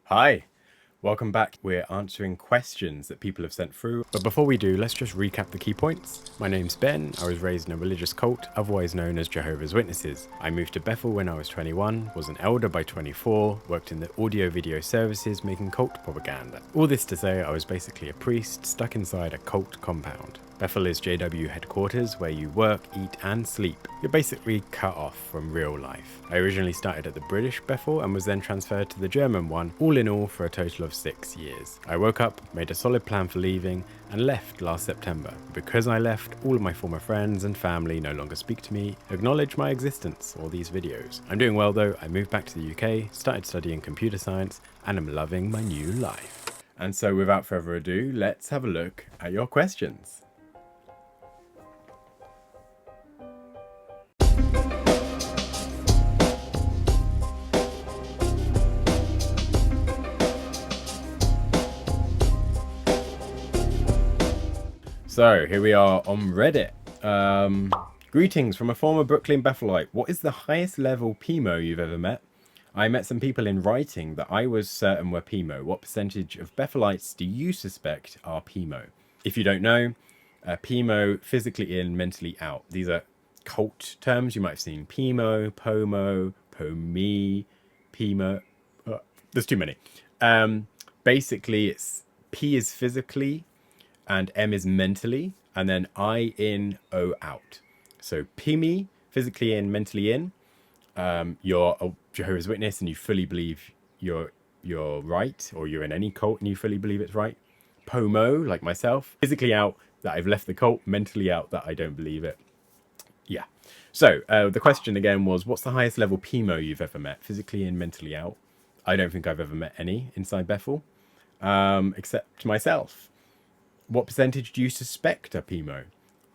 Hi, welcome back. We're answering questions that people have sent through. But before we do, let's just recap the key points. My name's Ben. I was raised in a religious cult, otherwise known as Jehovah's Witnesses. I moved to Bethel when I was 21, was an elder by 24, worked in the audio video services making cult propaganda. All this to say, I was basically a priest stuck inside a cult compound. Bethel is JW headquarters where you work, eat and sleep. You're basically cut off from real life. I originally started at the British Bethel and was then transferred to the German one, all in all for a total of 6 years. I woke up, made a solid plan for leaving and left last September. Because I left, all of my former friends and family no longer speak to me, acknowledge my existence or these videos. I'm doing well though. I moved back to the UK, started studying computer science and am loving my new life. And so without further ado, let's have a look at your questions. So here we are on Reddit. Greetings from a former Brooklyn Bethelite. What is the highest level PMO you've ever met? I met some people in writing that I was certain were PMO. What percentage of Bethelites do you suspect are PMO? If you don't know, PMO, physically in, mentally out. These are cult terms. You might have seen PMO, POMO, POME, PMO. There's too many. Basically, it's P is physically, and M is mentally, and then I in, O out. So PME, physically in, mentally in. You're a Jehovah's Witness and you fully believe you're right, or you're in any cult and you fully believe it's right. POMO, like myself, physically out that I've left the cult, mentally out that I don't believe it. Yeah. So the question again was, what's the highest level PMO you've ever met? Physically in, mentally out. I don't think I've ever met any inside Bethel, except myself. What percentage do you suspect are PMO?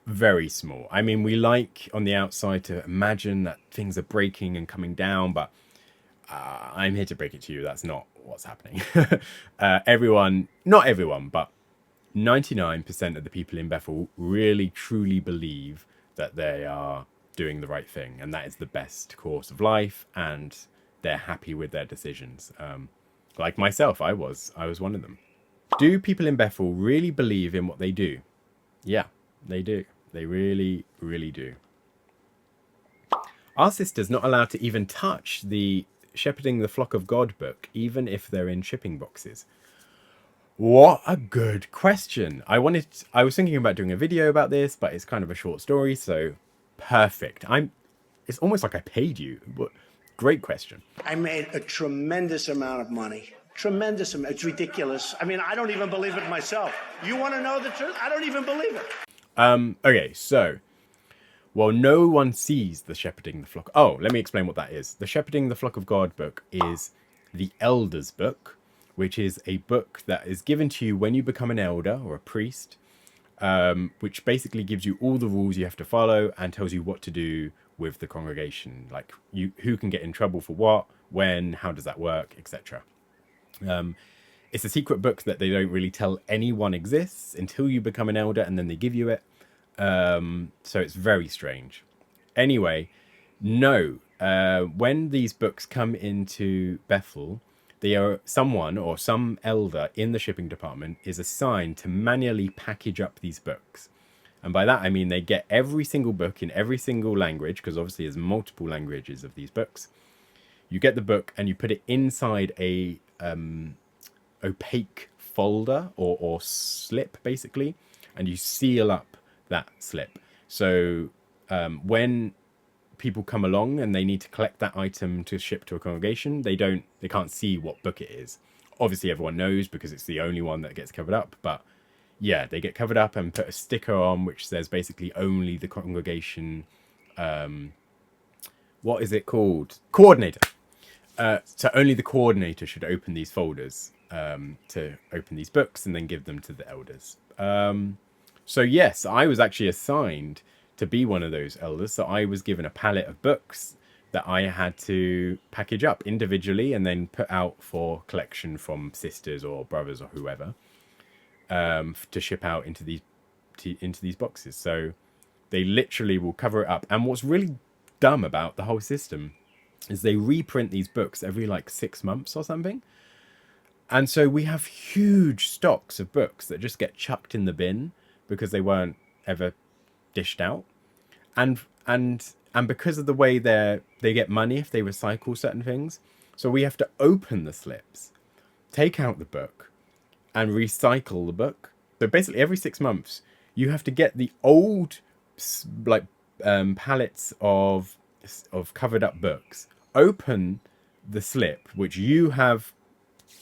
Very small. I mean, we like on the outside to imagine that things are breaking and coming down, but I'm here to break it to you. That's not what's happening. Everyone, not everyone, but 99% of the people in Bethel really, truly believe that they are doing the right thing. And that is the best course of life. And they're happy with their decisions. Like myself, I was one of them. Do people in Bethel really believe in what they do? Yeah, they do. They really, really do. Our sisters not allowed to even touch the Shepherding the Flock of God book, even if they're in shipping boxes. What a good question. I was thinking about doing a video about this, but it's kind of a short story, so perfect. It's almost like I paid you. Great question. I made a tremendous amount of money. Tremendous amount. It's ridiculous. I mean, I don't even believe it myself. You want to know the truth? I don't even believe it. Okay, so, well, no one sees the Shepherding the Flock. Oh, let me explain what that is. The Shepherding the Flock of God book is the Elder's book, which is a book that is given to you when you become an elder or a priest, which basically gives you all the rules you have to follow and tells you what to do with the congregation, like who can get in trouble for what, when, how does that work, etc. It's a secret book that they don't really tell anyone exists until you become an elder, and then they give you it. So it's very strange. Anyway, no. When these books come into Bethel, they are someone or some elder in the shipping department is assigned to manually package up these books. And by that, I mean they get every single book in every single language, because obviously there's multiple languages of these books. You get the book and you put it inside a opaque folder or slip, basically, and you seal up that slip. So when people come along and they need to collect that item to ship to a congregation, they can't see what book it is. Obviously everyone knows because it's the only one that gets covered up, but yeah, they get covered up and put a sticker on which says basically only the congregation, what is it called? Coordinator. So only the coordinator should open these folders to open these books and then give them to the elders. So yes, I was actually assigned to be one of those elders. So I was given a pallet of books that I had to package up individually and then put out for collection from sisters or brothers or whoever, to ship out into these boxes. So they literally will cover it up. And what's really dumb about the whole system is they reprint these books every like 6 months or something. And so we have huge stocks of books that just get chucked in the bin because they weren't ever dished out. And because of the way they get money if they recycle certain things. So we have to open the slips, take out the book, and recycle the book. So basically every 6 months you have to get the old like pallets of covered up books, open the slip which you have,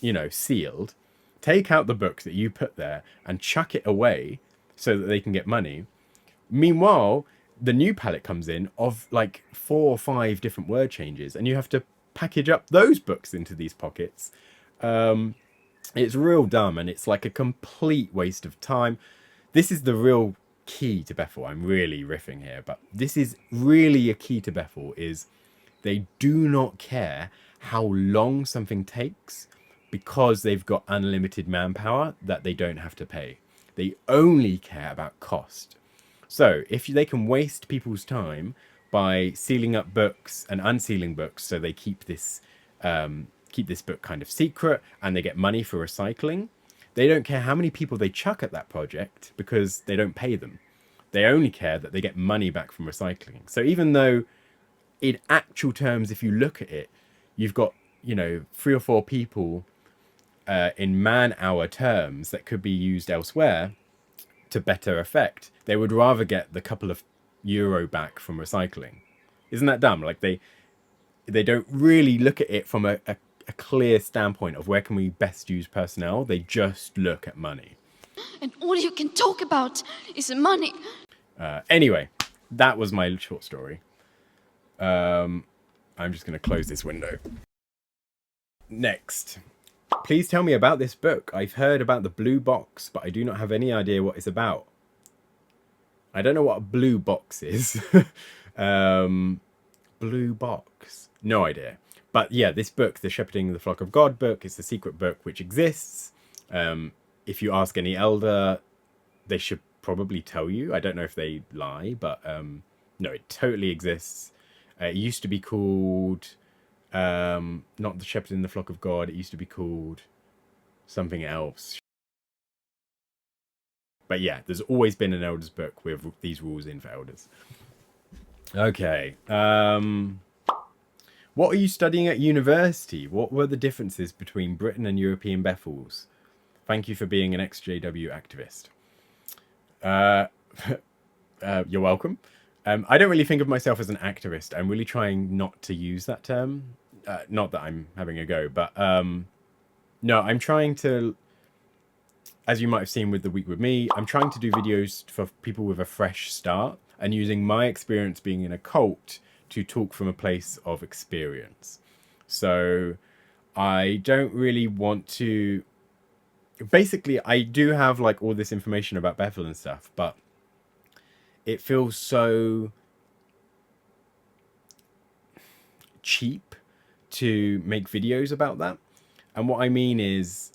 you know, sealed, take out the books that you put there and chuck it away so that they can get money. Meanwhile, the new palette comes in of like 4 or 5 different word changes, and you have to package up those books into these pockets. It's real dumb, and it's like a complete waste of time. This is the real key to Bethel. I'm really riffing here, but this is really a key to Bethel, is they do not care how long something takes because they've got unlimited manpower that they don't have to pay. They only care about cost. So if they can waste people's time by sealing up books and unsealing books so they keep this book kind of secret and they get money for recycling, they don't care how many people they chuck at that project because they don't pay them. They only care that they get money back from recycling. So even though in actual terms, if you look at it, you've got, you know, 3 or 4 people in man-hour terms that could be used elsewhere to better effect, they would rather get the couple of euro back from recycling. Isn't that dumb? Like they don't really look at it from a clear standpoint of where can we best use personnel. They just look at money. And all you can talk about is money. Anyway, that was my short story. I'm just going to close this window. Next. Please tell me about this book. I've heard about the blue box, but I do not have any idea what it's about. I don't know what a blue box is. Blue box. No idea. But yeah, this book, the Shepherding the Flock of God book, is a secret book which exists. If you ask any elder, they should probably tell you. I don't know if they lie, but no, it totally exists. It used to be called... not the Shepherd in the Flock of God. It used to be called something else. But yeah, there's always been an elders book with these rules in for elders. Okay. What are you studying at university? What were the differences between Britain and European Bethels? Thank you for being an ex-JW activist. You're welcome. I don't really think of myself as an activist. I'm really trying not to use that term. Not that I'm having a go, but no, I'm trying to, as you might have seen with The Week With Me, I'm trying to do videos for people with a fresh start and using my experience being in a cult to talk from a place of experience. So I don't really want to... Basically, I do have like all this information about Bethel and stuff, but it feels so cheap to make videos about that. And what I mean is,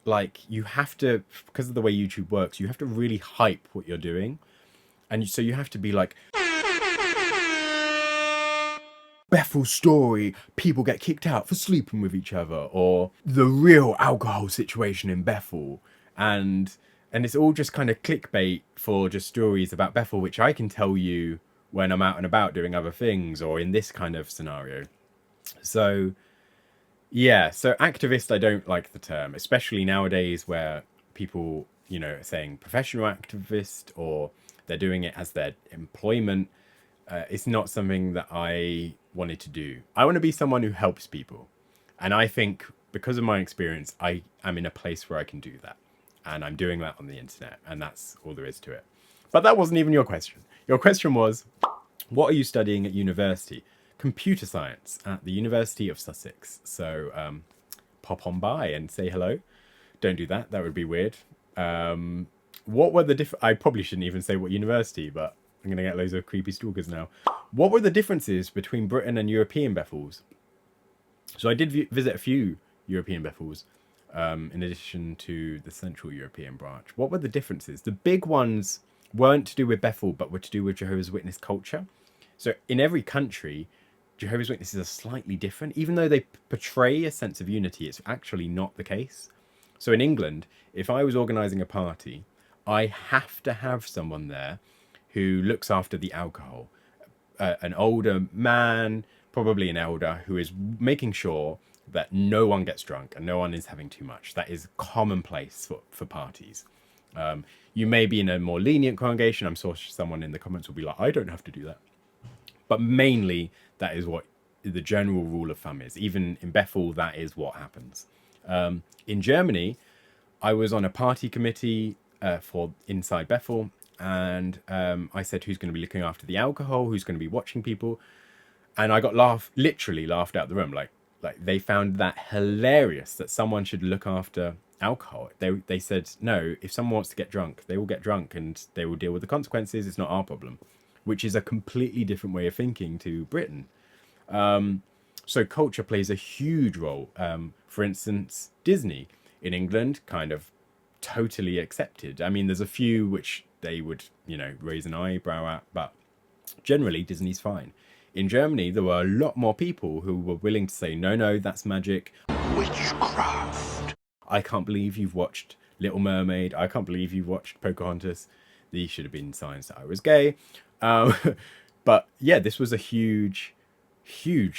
like, you have to, because of the way YouTube works, you have to really hype what you're doing. And so you have to be like, Bethel's story, people get kicked out for sleeping with each other, or the real alcohol situation in Bethel. And it's all just kind of clickbait for just stories about Bethel, which I can tell you when I'm out and about doing other things, or in this kind of scenario. So, yeah, so activist, I don't like the term, especially nowadays where people, you know, are saying professional activist, or they're doing it as their employment. It's not something that I wanted to do. I want to be someone who helps people. And I think because of my experience, I am in a place where I can do that. And I'm doing that on the internet. And that's all there is to it. But that wasn't even your question. Your question was, what are you studying at university? Computer science at the University of Sussex. So pop on by and say hello. Don't do that. That would be weird. What were the I probably shouldn't even say what university, but I'm going to get loads of creepy stalkers now. What were the differences between Britain and European Bethels? So I did visit a few European Bethels, in addition to the Central European branch. What were the differences? The big ones weren't to do with Bethel, but were to do with Jehovah's Witness culture. So in every country, Jehovah's Witnesses are slightly different. Even though they portray a sense of unity, it's actually not the case. So in England, if I was organising a party, I have to have someone there who looks after the alcohol. An older man, probably an elder, who is making sure that no one gets drunk and no one is having too much. That is commonplace for parties. You may be in a more lenient congregation. I'm sure someone in the comments will be like, I don't have to do that. But mainly, that is what the general rule of thumb is. Even in Bethel, that is what happens. In Germany, I was on a party committee for inside Bethel, and I said who's going to be looking after the alcohol, who's going to be watching people, and I got literally laughed out the room. Like they found that hilarious that someone should look after alcohol. They said no, if someone wants to get drunk, they will get drunk and they will deal with the consequences. It's not our problem, which is a completely different way of thinking to Britain. So culture plays a huge role. For instance, Disney in England, kind of totally accepted. I mean, there's a few which they would, raise an eyebrow at, but generally Disney's fine. In Germany, there were a lot more people who were willing to say, no, that's magic. Witchcraft. I can't believe you've watched Little Mermaid. I can't believe you've watched Pocahontas. These should have been signs that I was gay. But yeah, this was a huge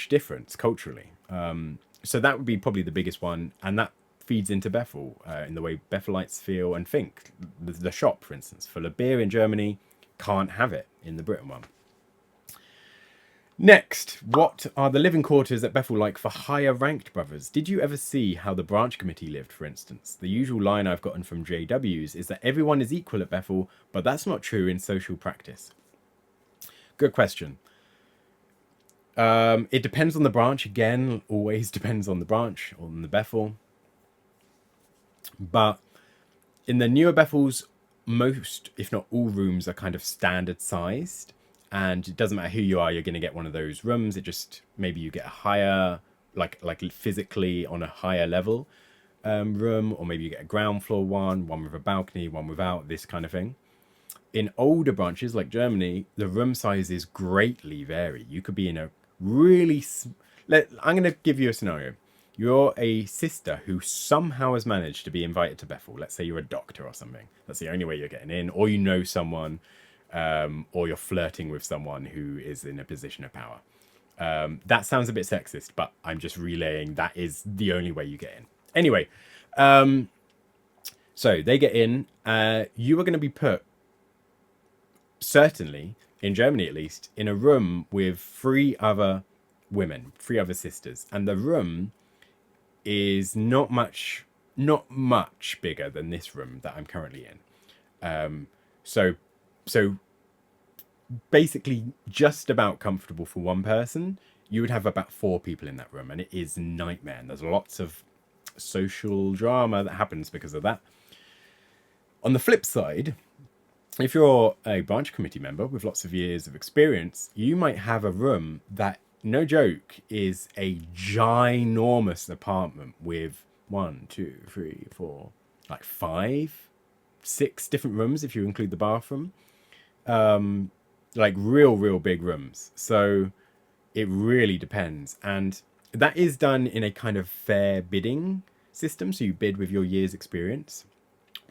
difference culturally. So that would be probably the biggest one. And that feeds into Bethel in the way Bethelites feel and think. The shop, for instance, full of beer in Germany, can't have it in the Britain one. Next, what are the living quarters at Bethel like for higher ranked brothers? Did you ever see how the branch committee lived, for instance? The usual line I've gotten from JWs is that everyone is equal at Bethel, but that's not true in social practice. Good question. It depends on the branch. Again, always depends on the branch, on the Bethel. But in the newer Bethels, most, if not all rooms are kind of standard sized. And it doesn't matter who you are, you're going to get one of those rooms. It just, maybe you get a higher, like physically on a higher level room, or maybe you get a ground floor one with a balcony, one without, this kind of thing. In older branches like Germany, the room sizes greatly vary. You could be in a really... I'm going to give you a scenario. You're a sister who somehow has managed to be invited to Bethel. Let's say you're a doctor or something. That's the only way you're getting in. Or you know someone... or you're flirting with someone who is in a position of power. That sounds a bit sexist, but I'm just relaying that is the only way you get in. Anyway, so they get in. You are going to be put, certainly, in Germany at least, in a room with 3 other women, 3 other sisters. And the room is not much bigger than this room that I'm currently in. So basically just about comfortable for one person. You would have about 4 people in that room, and it is a nightmare. And there's lots of social drama that happens because of that. On the flip side, if you're a branch committee member with lots of years of experience, you might have a room that, no joke, is a ginormous apartment with 1, 2, 3, 4, like 5, 6 different rooms if you include the bathroom. Like real big rooms. So it really depends. And that is done in a kind of fair bidding system. So you bid with your year's experience.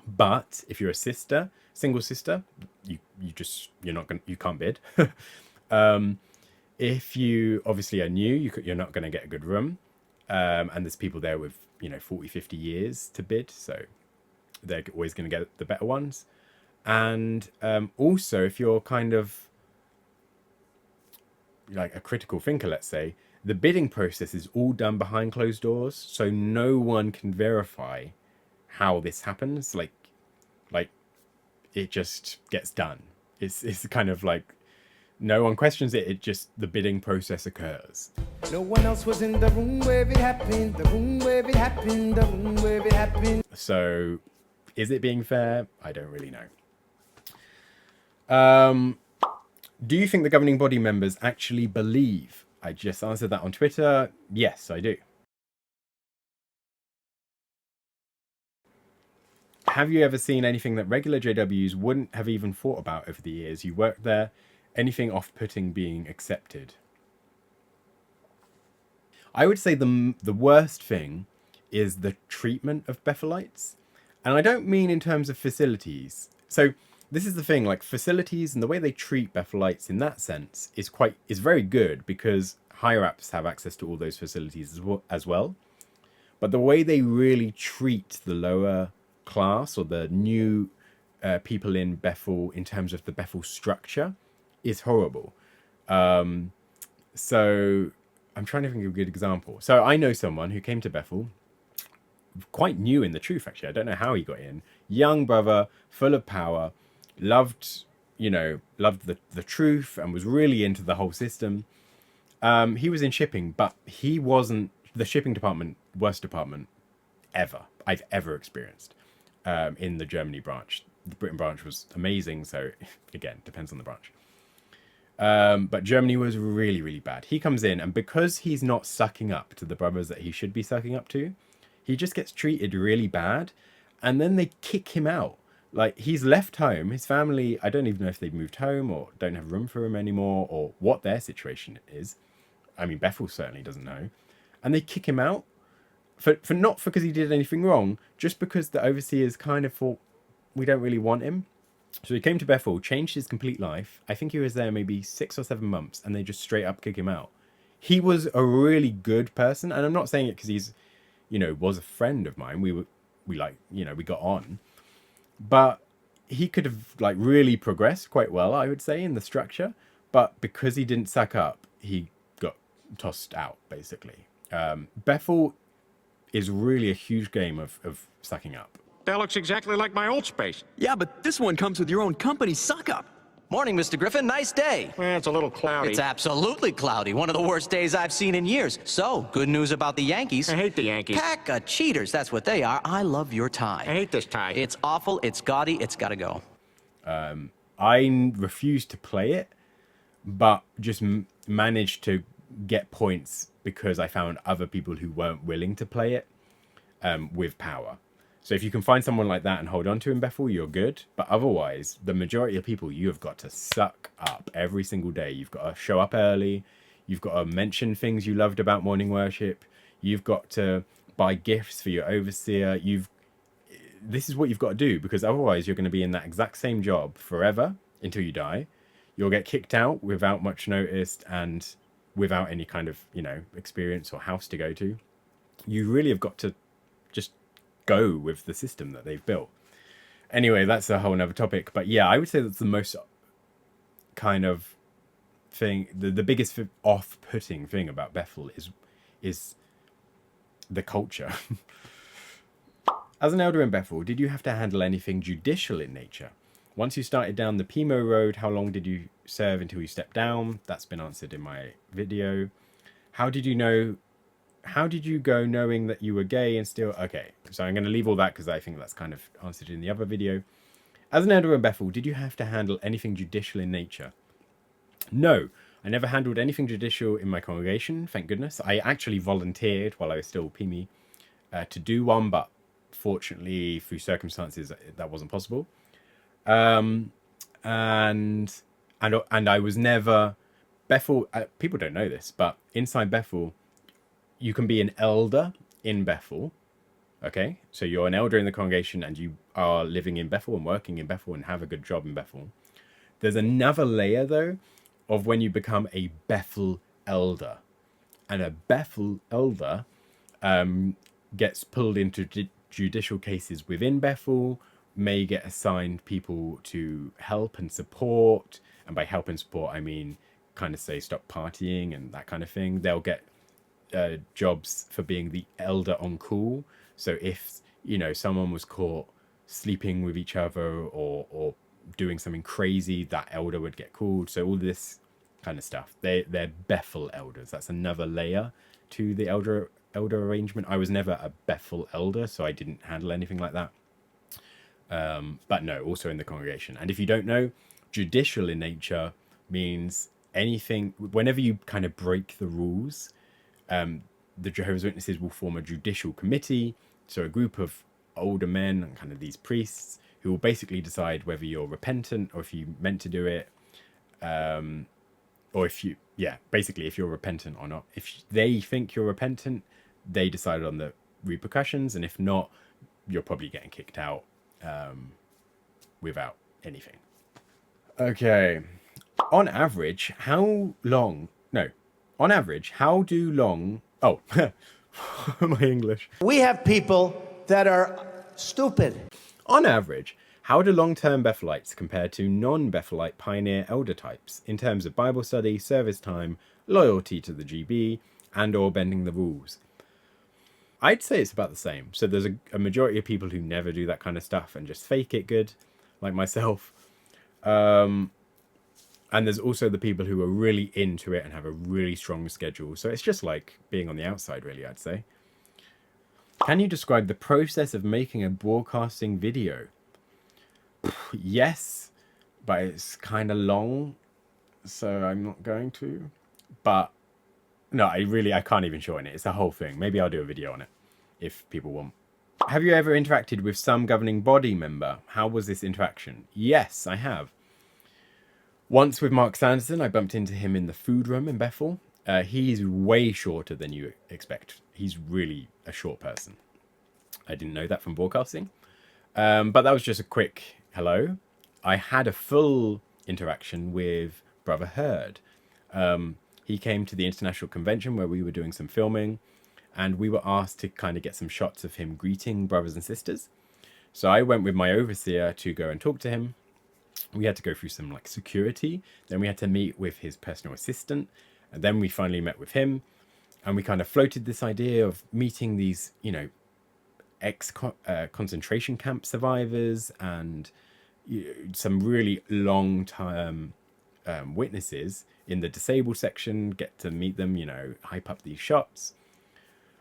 But if you're a single sister, you can't bid. If you obviously are new, you're not going to get a good room. And there's people there with, 40, 50 years to bid. So they're always going to get the better ones. And also, if you're kind of like a critical thinker, let's say, the bidding process is all done behind closed doors. So no one can verify how this happens. Like it just gets done. It's kind of like no one questions it. It just, the bidding process occurs. No one else was in the room where it happened, the room where it happened, the room where it happened. So is it being fair? I don't really know. Do you think the governing body members actually believe? I just answered that on Twitter. Yes, I do. Have you ever seen anything that regular JWs wouldn't have even thought about over the years you worked there? Anything off-putting being accepted? I would say the worst thing is the treatment of Bethellites. And I don't mean in terms of facilities. So this is the thing, like facilities and the way they treat Bethellites in that sense is very good because higher ups have access to all those facilities as well. But the way they really treat the lower class or the new people in Bethel in terms of the Bethel structure is horrible. So I'm trying to think of a good example. So I know someone who came to Bethel, quite new in the truth, actually. I don't know how he got in. Young brother, full of power, loved the truth and was really into the whole system. He was in shipping, but he wasn't the shipping department, worst department I've ever experienced in the Germany branch. The Britain branch was amazing. So again, depends on the branch. But Germany was really, really bad. He comes in, and because he's not sucking up to the brothers that he should be sucking up to, he just gets treated really bad. And then they kick him out. Like, he's left home. His family, I don't even know if they've moved home or don't have room for him anymore or what their situation is. I mean, Bethel certainly doesn't know. And they kick him out for not because he did anything wrong, just because the overseers kind of thought, we don't really want him. So he came to Bethel, changed his complete life. I think he was there maybe 6 or 7 months, and they just straight up kick him out. He was a really good person, and I'm not saying it because he's, was a friend of mine. We got on. But he could have really progressed quite well, I would say, in the structure. But because he didn't suck up, he got tossed out, basically. Bethel is really a huge game of sucking up. That looks exactly like my old space. Yeah, but this one comes with your own company suck-up. Morning, Mr. Griffin. Nice day. Well, it's a little cloudy. It's absolutely cloudy. One of the worst days I've seen in years. So, good news about the Yankees. I hate the Yankees. Pack of cheaters. That's what they are. I love your tie. I hate this tie. It's awful. It's gaudy. It's got to go. I refused to play it, but just managed to get points because I found other people who weren't willing to play it with power. So if you can find someone like that and hold on to in Bethel, you're good. But otherwise, the majority of people, you have got to suck up every single day. You've got to show up early. You've got to mention things you loved about morning worship. You've got to buy gifts for your overseer. This is what you've got to do, because otherwise you're going to be in that exact same job forever until you die. You'll get kicked out without much notice and without any kind of, experience or house to go to. You really have got to just go with the system that they've built. Anyway, that's a whole nother topic. But yeah, I would say that's the most kind of thing, the biggest off-putting thing about Bethel is the culture. As an elder in Bethel, did you have to handle anything judicial in nature? Once you started down the Pimo road, how long did you serve until you stepped down? That's been answered in my video. How did you go knowing that you were gay and still... Okay, so I'm going to leave all that because I think that's kind of answered in the other video. As an elder in Bethel, did you have to handle anything judicial in nature? No, I never handled anything judicial in my congregation, thank goodness. I actually volunteered while I was still PME to do one, but fortunately, through circumstances, that wasn't possible. And I was never... Bethel... people don't know this, but inside Bethel... You can be an elder in Bethel, okay? So you're an elder in the congregation and you are living in Bethel and working in Bethel and have a good job in Bethel. There's another layer, though, of when you become a Bethel elder. And a Bethel elder gets pulled into judicial cases within Bethel, may get assigned people to help and support. And by help and support, I mean kind of say stop partying and that kind of thing. They'll get... jobs for being the elder on call. So if someone was caught sleeping with each other or doing something crazy, that elder would get called. So all this kind of stuff, they're Bethel elders. That's another layer to the elder arrangement. I was never a Bethel elder, so I didn't handle anything like that. But no, also in the congregation. And if you don't know, judicial in nature means anything whenever you kind of break the rules. The Jehovah's Witnesses will form a judicial committee, so a group of older men and kind of these priests who will basically decide whether you're repentant or if you meant to do it, or if you yeah, basically if you're repentant or not. If they think you're repentant, they decided on the repercussions, and if not, you're probably getting kicked out without anything. Okay. On average, how long... No. On average, how do long... Oh, my English. We have people that are stupid. On average, how do long-term Bethelites compare to non-Bethelite pioneer elder types in terms of Bible study, service time, loyalty to the GB, and or bending the rules? I'd say it's about the same. So there's a majority of people who never do that kind of stuff and just fake it good, like myself. And there's also the people who are really into it and have a really strong schedule. So it's just like being on the outside, really, I'd say. Can you describe the process of making a broadcasting video? Yes, but it's kind of long, so I'm not going to. But no, I can't even shorten it. It's a whole thing. Maybe I'll do a video on it if people want. Have you ever interacted with some governing body member? How was this interaction? Yes, I have. Once with Mark Sanderson, I bumped into him in the food room in Bethel. He's way shorter than you expect. He's really a short person. I didn't know that from broadcasting. But that was just a quick hello. I had a full interaction with Brother Hurd. He came to the international convention where we were doing some filming, and we were asked to kind of get some shots of him greeting brothers and sisters. So I went with my overseer to go and talk to him. We had to go through some like security. Then we had to meet with his personal assistant. And then we finally met with him. And we kind of floated this idea of meeting these, you know, concentration camp survivors and some really long-term witnesses in the disabled section, get to meet them, you know, hype up these shots.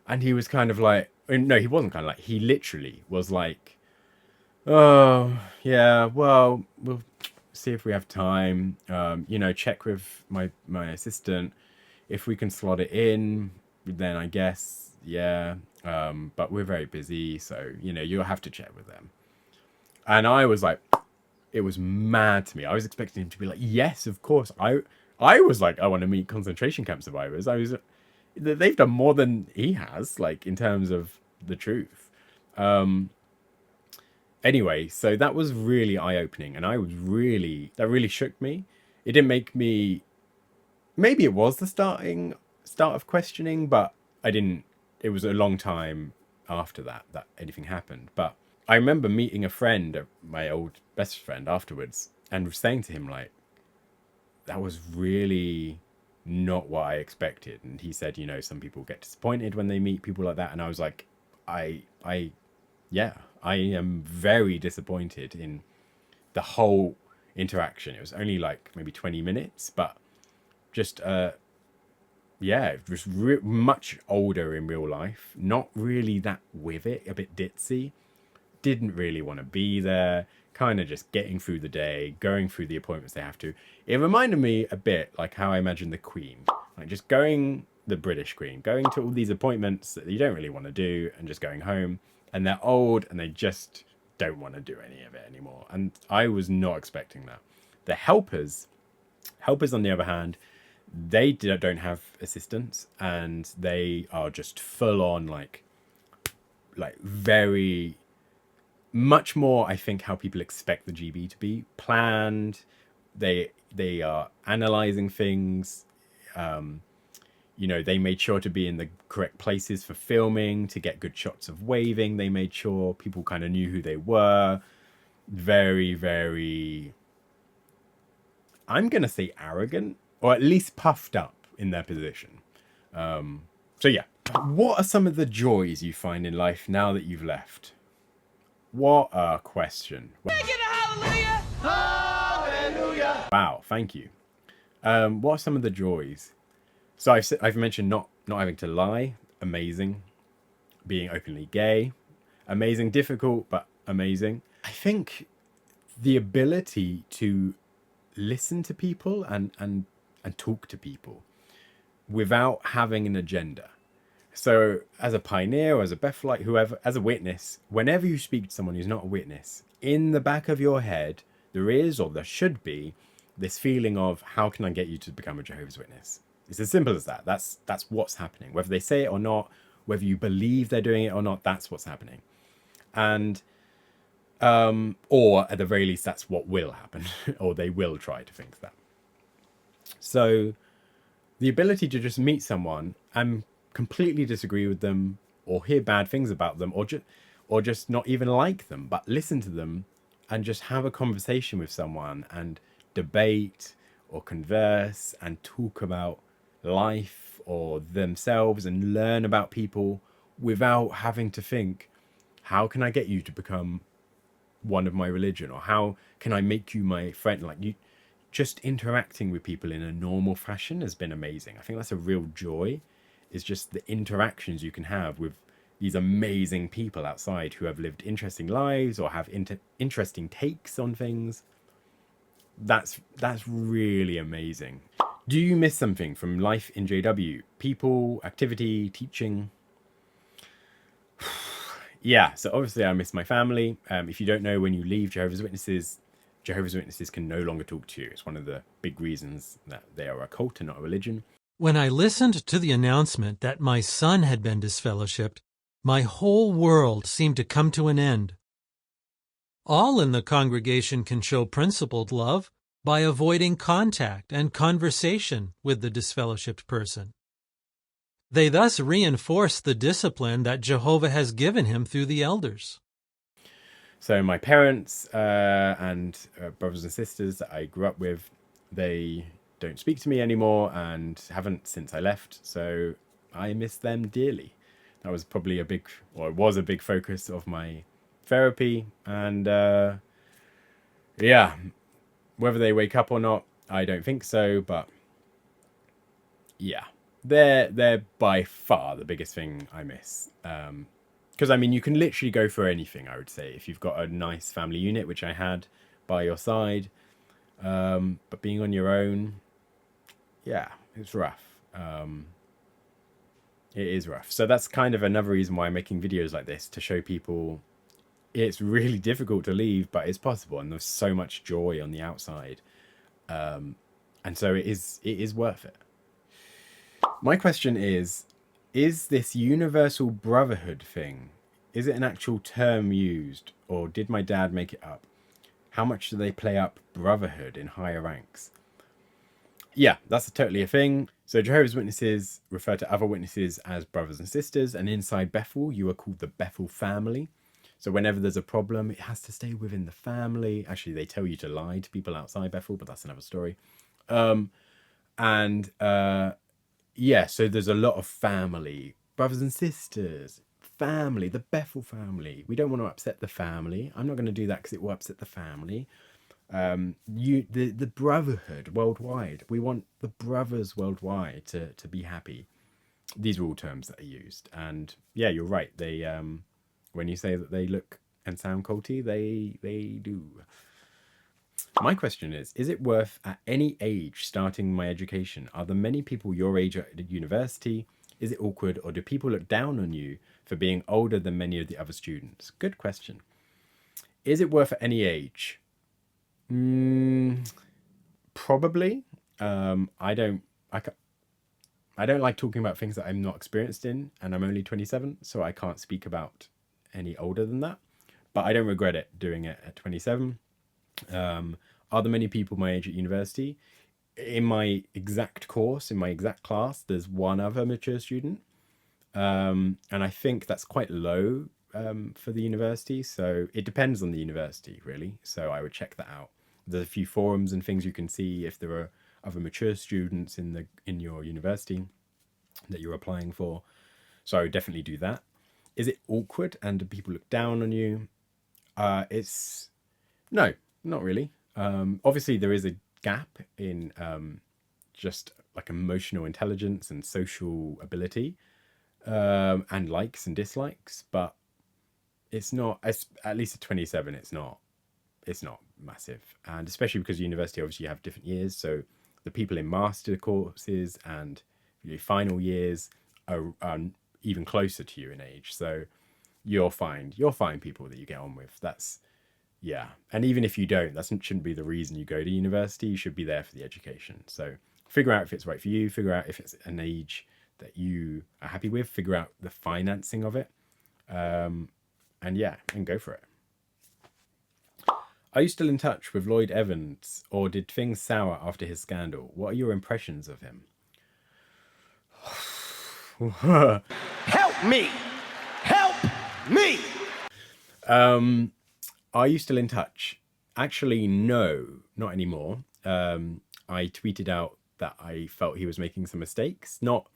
And he was kind of like, no, he wasn't kind of like, he literally was like, oh, yeah, well, we'll see if we have time, you know, check with my assistant. If we can slot it in, then I guess, yeah, but we're very busy, so, you know, you'll have to check with them. And I was like, it was mad to me. I was expecting him to be like, yes, of course. I was like, I want to meet concentration camp survivors. They've done more than he has, like, in terms of the truth. Anyway, so that was really eye-opening, and that really shook me. It didn't make me, maybe it was the start of questioning, but it was a long time after that anything happened. But I remember meeting a friend, my old best friend, afterwards, and saying to him, like, that was really not what I expected. And he said, you know, some people get disappointed when they meet people like that. And I was like, I am very disappointed in the whole interaction. It was only like maybe 20 minutes, but just, just much older in real life. Not really that with it, a bit ditzy. Didn't really want to be there. Kind of just getting through the day, going through the appointments they have to. It reminded me a bit like how I imagine the Queen. Like just the British Queen, going to all these appointments that you don't really want to do and just going home. And they're old and they just don't want to do any of it anymore. And I was not expecting that. The helpers on the other hand, they don't have assistants, and they are just full on like very much more, I think, how people expect the GB to be planned. They are analyzing things. You know, they made sure to be in the correct places for filming, to get good shots of waving. They made sure people kind of knew who they were. Very, very, I'm going to say arrogant, or at least puffed up in their position. So yeah. What are some of the joys you find in life now that you've left? What a question. Hallelujah! Hallelujah! Wow, thank you. What are some of the joys? So I've mentioned not having to lie. Amazing. Being openly gay. Amazing. Difficult, but amazing. I think the ability to listen to people and talk to people without having an agenda. So as a pioneer, or as a Bethelite, whoever, as a witness, whenever you speak to someone who's not a witness, in the back of your head, there is, or there should be, This feeling of, how can I get you to become a Jehovah's Witness? It's as simple as that. That's what's happening. Whether they say it or not, whether you believe they're doing it or not, that's what's happening. And or at the very least, that's what will happen, or they will try to think that. So the ability to just meet someone and completely disagree with them, or hear bad things about them, or just not even like them, but listen to them and just have a conversation with someone and debate or converse and talk about life or themselves and learn about people without having to think, how can I get you to become one of my religion, or how can I make you my friend? Like, you just interacting with people in a normal fashion has been amazing. I think that's a real joy, is just the interactions you can have with these amazing people outside who have lived interesting lives or have interesting takes on things. That's really amazing. Do you miss something from life in JW? People, activity, teaching? Yeah, so obviously I miss my family. If you don't know, when you leave Jehovah's Witnesses can no longer talk to you. It's one of the big reasons that they are a cult and not a religion. When I listened to the announcement that my son had been disfellowshipped, my whole world seemed to come to an end. All in the congregation can show principled love by avoiding contact and conversation with the disfellowshipped person. They thus reinforce the discipline that Jehovah has given him through the elders. So my parents and brothers and sisters that I grew up with, they don't speak to me anymore and haven't since I left. So I miss them dearly. That was probably it was a big focus of my therapy. And yeah, whether they wake up or not, I don't think so. But yeah, they're by far the biggest thing I miss. Because, I mean, you can literally go for anything, I would say, if you've got a nice family unit, which I had, by your side. But being on your own, yeah, it's rough. It is rough. So that's kind of another reason why I'm making videos like this, to show people it's really difficult to leave, but it's possible. And there's so much joy on the outside. And so it is worth it. My question is this universal brotherhood thing, is it an actual term used, or did my dad make it up? How much do they play up brotherhood in higher ranks? Yeah, that's totally a thing. So Jehovah's Witnesses refer to other witnesses as brothers and sisters, and inside Bethel, you are called the Bethel family. So whenever there's a problem, it has to stay within the family. Actually, they tell you to lie to people outside Bethel, but that's another story. Yeah, so there's a lot of family, brothers and sisters, family, the Bethel family. We don't want to upset the family. I'm not going to do that because it will upset the family. The brotherhood worldwide. We want the brothers worldwide to be happy. These are all terms that are used. And yeah, you're right. They when you say that they look and sound culty, they do. My question is it worth at any age starting my education? Are there many people your age at university? Is it awkward, or do people look down on you for being older than many of the other students? Good question. Is it worth at any age? Probably. I don't like talking about things that I'm not experienced in, and I'm only 27, so I can't speak about any older than that. But I don't regret it doing it at 27. Are there many people my age at university? In my exact course, in my exact class, there's one other mature student. And I think that's quite low for the university. So it depends on the university, really. So I would check that out. There's a few forums and things you can see if there are other mature students in your university that you're applying for. So I would definitely do that. Is it awkward and do people look down on you? No, not really. Obviously, there is a gap in just like emotional intelligence and social ability, and likes and dislikes, but it's not, at least at 27, it's not massive. And especially because university, obviously you have different years, so the people in master courses and your final years are even closer to you in age, so you'll find people that you get on with. Yeah. And even if you don't, that shouldn't be the reason you go to university. You should be there for the education. So figure out if it's right for you, figure out if it's an age that you are happy with, figure out the financing of it. And yeah, and go for it. Are you still in touch with Lloyd Evans, or did things sour after his scandal? What are your impressions of him? Help me! Help me! Are you still in touch? Actually, no, not anymore. I tweeted out that I felt he was making some mistakes, not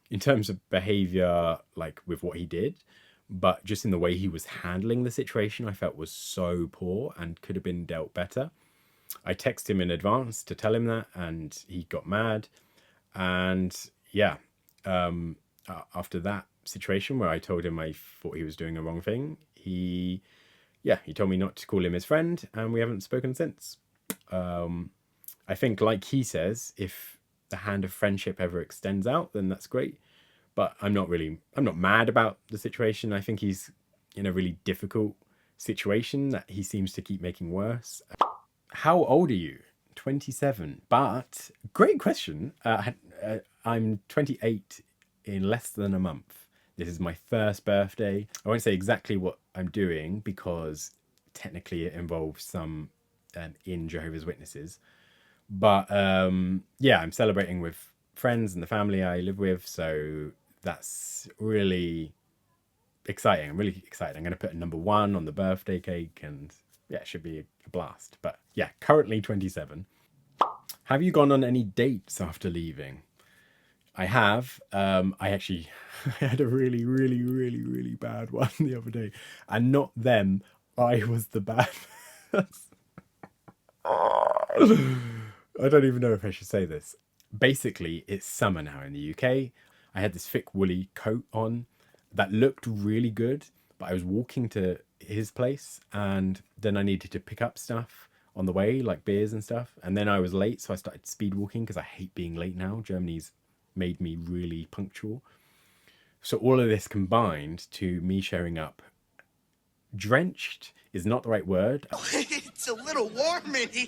in terms of behavior, like with what he did, but just in the way he was handling the situation. I felt was so poor and could have been dealt better. I texted him in advance to tell him that, and he got mad. And yeah, after that situation where I told him I thought he was doing a wrong thing, he told me not to call him his friend, and we haven't spoken since. I think, like he says, if the hand of friendship ever extends out, then that's great. But I'm not mad about the situation. I think he's in a really difficult situation that he seems to keep making worse. How old are you? 27. But great question. I'm 28 in less than a month. This is my first birthday. I won't say exactly what I'm doing because technically it involves some in Jehovah's Witnesses. But yeah, I'm celebrating with friends and the family I live with. So that's really exciting. I'm really excited. I'm going to put a number 1 on the birthday cake, and yeah, it should be a blast. But yeah, currently 27. Have you gone on any dates after leaving? I have. I actually had a really, really, really, really bad one the other day. And not them. I was the bad person. I don't even know if I should say this. Basically, it's summer now in the UK. I had this thick woolly coat on that looked really good, but I was walking to his place and then I needed to pick up stuff on the way, like beers and stuff. And then I was late, so I started speed walking because I hate being late now. Germany's made me really punctual. So all of this combined to me showing up drenched is not the right word. It's a little warm in here.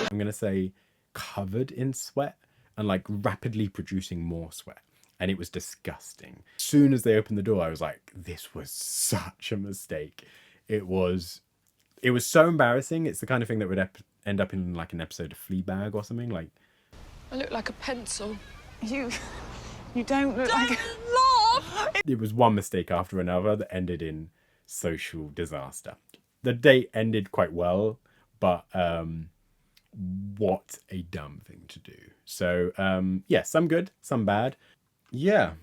I'm going to say covered in sweat and like rapidly producing more sweat. And it was disgusting. As soon as they opened the door, I was like, this was such a mistake. It was so embarrassing. It's the kind of thing that would end up in like an episode of Fleabag or something. Like, I look like a pencil. You don't look like... Laugh! It was one mistake after another that ended in social disaster. The date ended quite well, but what a dumb thing to do. So yeah, some good, some bad. Yeah,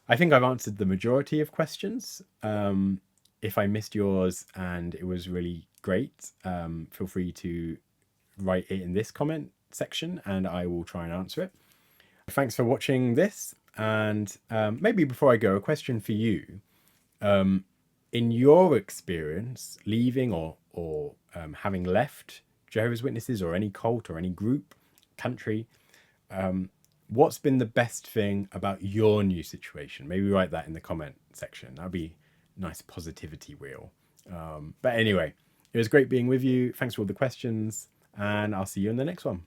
I think I've answered the majority of questions. If I missed yours and it was really great, feel free to write it in this comment section and I will try and answer it. Thanks for watching this. And maybe before I go, a question for you. In your experience, leaving or having left Jehovah's Witnesses or any cult or any group, country, what's been the best thing about your new situation? Maybe write that in the comment section. That'd be a nice positivity wheel. But anyway, it was great being with you. Thanks for all the questions, and I'll see you in the next one.